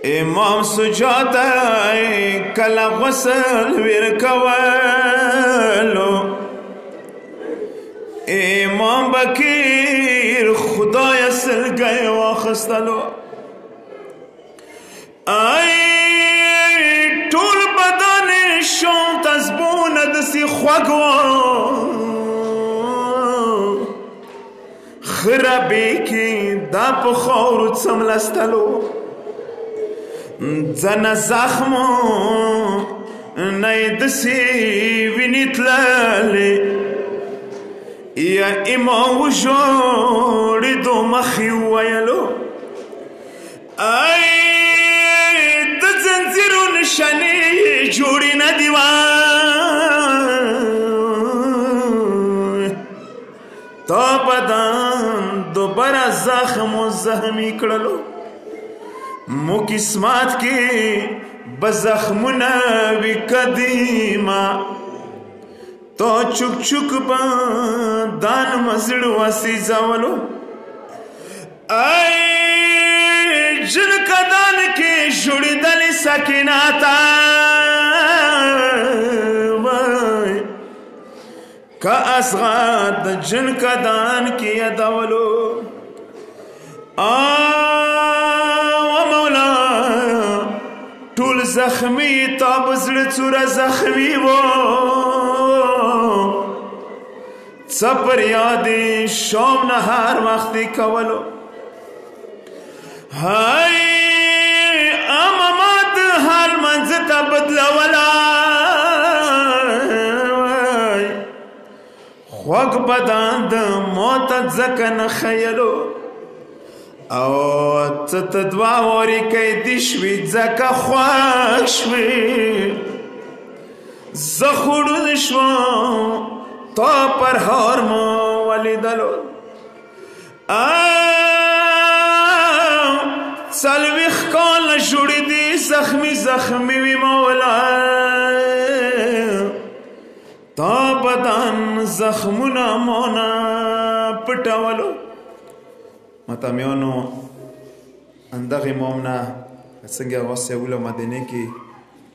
امام سجاده کله غسل ورکولو امام بکیر خدای سلګی واخستلو ای ټول بدن شوم تزبونه دسی خوږ خرابې کې دا په خاورو څملستلو ځنه زخمو نه یې داسې وینې تللې یا امام وژړېدو مخې وویلو ای د ځنځیرو نشانې جوړې نه دي تا بدن دوباره زخمو زخمي کړلو مو قسمت کې بزخمونه وي قدیمه تو چوک چوک دان مزړو وسیځولو ای جن کدان کې جوړېدلې سکینه تا که اصغر د جن کدان کې یادولو ټول زخمی تا بزړه څوره زخمی وو څه پر یادې شام نه هر وختې کولو هی اماما د حال منځ ته بدلوله خوږ بدن د موت ځکه نه خیلو او ته ته دوه وارې قیدي شوې ځکه خوښ شوې زه خوړل شوم تا پر هار مو ولیدلو څلوېښت کاله جوړېدې زخمي زخمي وي مولا تا بدن زخمونه مونه پټولو متامیانو اندغه امام نه څنګه غوسه وله مدینه کې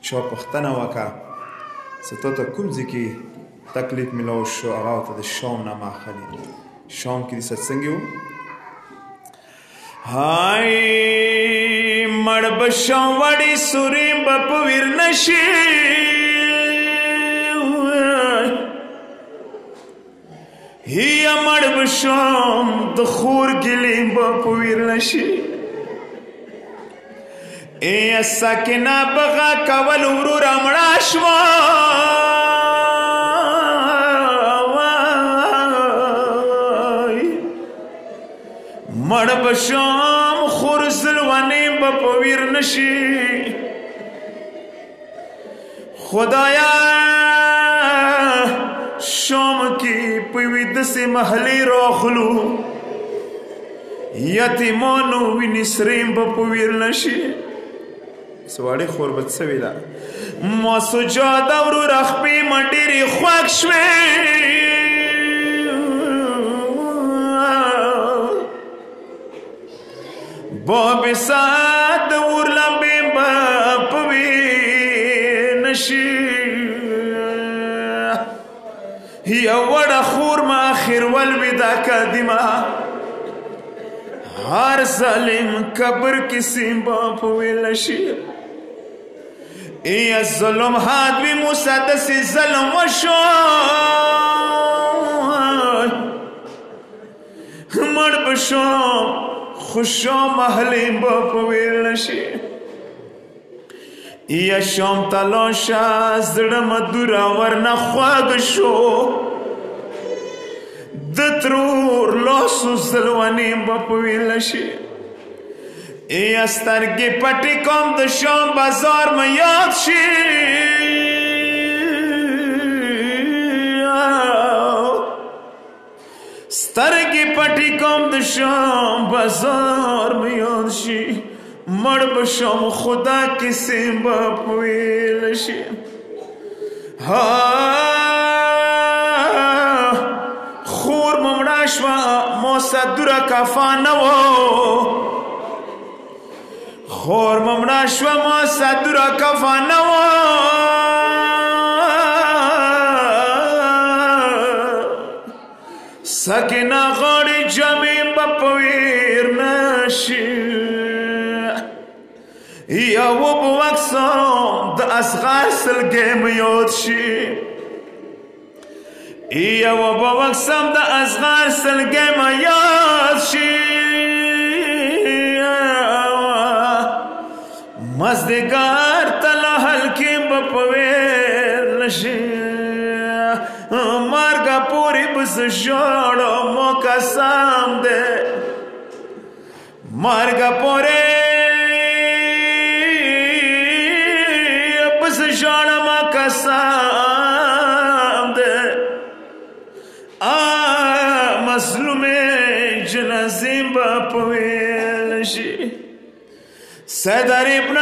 چا پښتنه وکړه ستو ته کوم ځای کې تکلیف ملو شو هغه ته د شام نه ماخلي شام کې د څنګه و هاي مړ بشم وړي سوریم په ویر نشي هي مړ بشم د خور ګلیم په ویر نشي ای سکینه بغا کول ورور مړه شوه مړ بشم خور زلوانې به په ویر نشي خدایا شام کې په یوې داسې محلې راغلو یتیمانو وینې سرې به په ویر نشي سواړې خور به څه ویله ما سجاده وروره خپې ما ډېرې خوږ شوې باب سات ور لمبې به په ویر نشي یا وړه خور ما آخر ولویدا قدیمه هر ظالم قبر کې سیمبا په ویل شي یا ظلم حد وي موسی داسې ظلم وشو مړ به شم خو شام محلې به په ویل شي یا شام تلاشه زړه مدوره ورنه خوږ شو د ترور لاسو زلوانې به په ویل شي یا سترګې پټې کوم د شام بازار مې یاد شي سترګې پټې کوم د شام بازار مې یاد شي مړ به شم خدا کیسې به په ویل شي خور مې مړه شوه موسی دوره کفا نه و خور ممنا شوما صدرا کفانوا سکینا غاڑی جمعی بپویر نشی یا و بوکسان دا اصغر سلگیم یاد شی یا و بوکسان دا اصغر سلگیم یاد شی مزدگار تلا حلکیم بپویر نشی مارگا پوری بس جوڑو موقع سام دے مارگا پوری بس جوڑو موقع سام دے مظلوم جنازیم بپویل شی سیدر ابن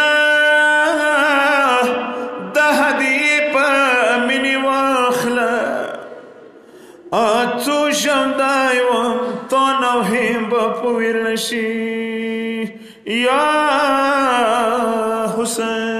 دهدی پا منی واخلا تو شمدایوم تو نوهیم بپویل شی یا حسین